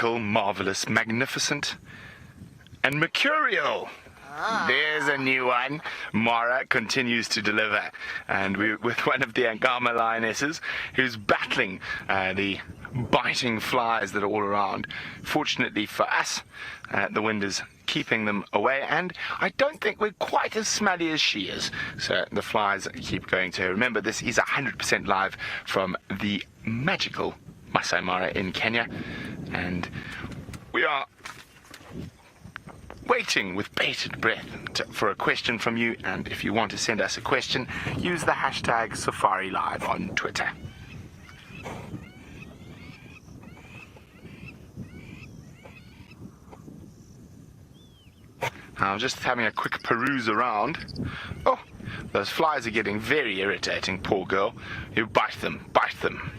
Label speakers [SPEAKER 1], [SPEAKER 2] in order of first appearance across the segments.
[SPEAKER 1] marvelous, magnificent, and mercurial. There's a new one. Mara continues to deliver, and we're with one of the Angama lionesses who's battling the biting flies that are all around. Fortunately for us, the wind is keeping them away, and I don't think we're quite as smelly as she is, so the flies keep going to her. Remember, this is 100% live from the magical Masai Mara in Kenya, and we are waiting with bated breath for a question from you. And if you want to send us a question, use the hashtag SafariLIVE on Twitter. I'm just having a quick peruse around. Oh, those flies are getting very irritating, poor girl. You bite them, bite them.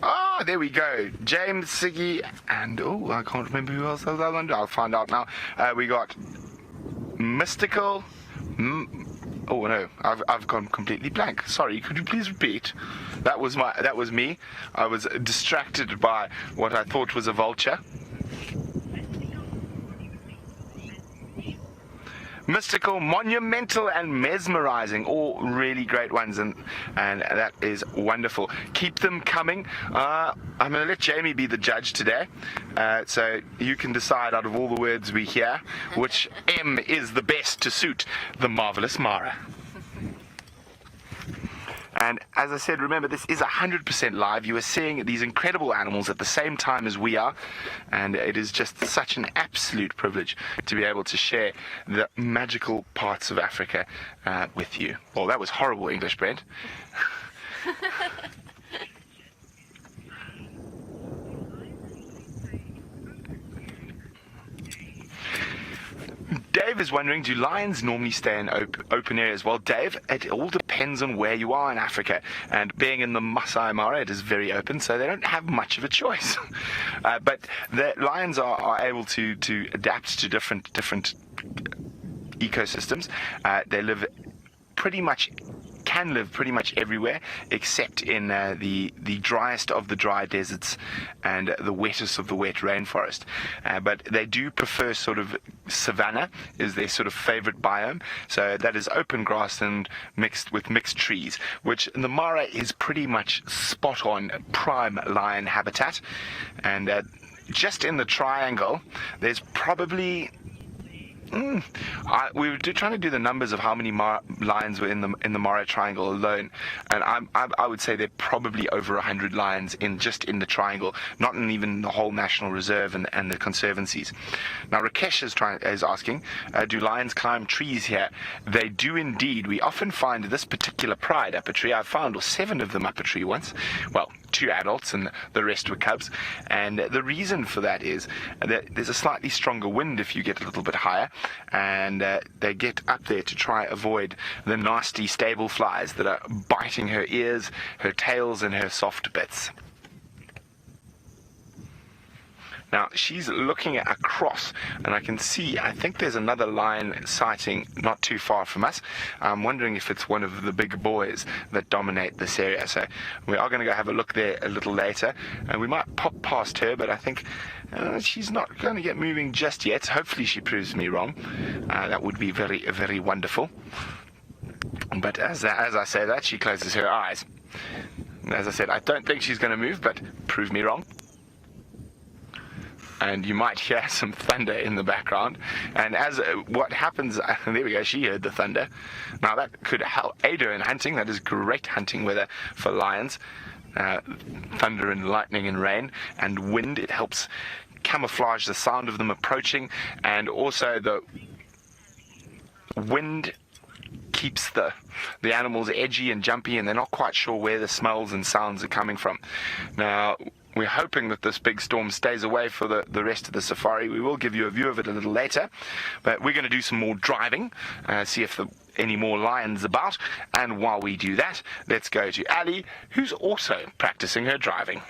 [SPEAKER 1] Ah, there we go. James, Siggy, and oh, I can't remember who else was on. I'll find out now. We got Mystical. Oh no, I've gone completely blank. Sorry, could you please repeat? That was me. I was distracted by what I thought was a vulture. Mystical, monumental, and mesmerizing, all really great ones, and that is wonderful. Keep them coming. I'm going to let Jamie be the judge today, so you can decide out of all the words we hear which M is the best to suit the marvelous Mara. And as I said, remember, this is 100% live. You are seeing these incredible animals at the same time as we are, and it is just such an absolute privilege to be able to share the magical parts of Africa with you. Well, that was horrible English, Brent. Dave is wondering, do lions normally stay in open areas? Well, Dave, it all depends on where you are in Africa. And being in the Masai Mara, it is very open, so they don't have much of a choice. But the lions are able to adapt to different ecosystems. They can live pretty much everywhere except in the driest of the dry deserts and the wettest of the wet rainforest. But they do prefer sort of savanna is their sort of favorite biome. So that is open grass and mixed trees, which in the Mara is pretty much spot on prime lion habitat. And just in the triangle, there's probably we were trying to do the numbers of how many lions were in the Mara Triangle alone, and I would say there are probably over 100 lions just in the triangle, not in even the whole National Reserve and the conservancies. Now Rakesh is asking, do lions climb trees here? They do indeed. We often find this particular pride up a tree. I've found 7 of them up a tree once. Well, 2 adults and the rest were cubs, and the reason for that is that there's a slightly stronger wind if you get a little bit higher, and they get up there to try avoid the nasty stable flies that are biting her ears, her tails, and her soft bits. Now, she's looking across, and I can see, I think there's another lion sighting not too far from us. I'm wondering if it's one of the big boys that dominate this area. So we are going to go have a look there a little later, and we might pop past her, but I think she's not going to get moving just yet. Hopefully she proves me wrong. That would be very, very wonderful. But as I say that, she closes her eyes. As I said, I don't think she's going to move, but prove me wrong. And you might hear some thunder in the background. And as what happens, there we go, she heard the thunder. Now that could help aid her in hunting. That is great hunting weather for lions. Thunder and lightning and rain and wind, it helps camouflage the sound of them approaching, and also the wind keeps the animals edgy and jumpy, and they're not quite sure where the smells and sounds are coming from. Now, we're hoping that this big storm stays away for the rest of the safari. We will give you a view of it a little later, but we're going to do some more driving, see if any more lions about, and while we do that, let's go to Ali, who's also practicing her driving.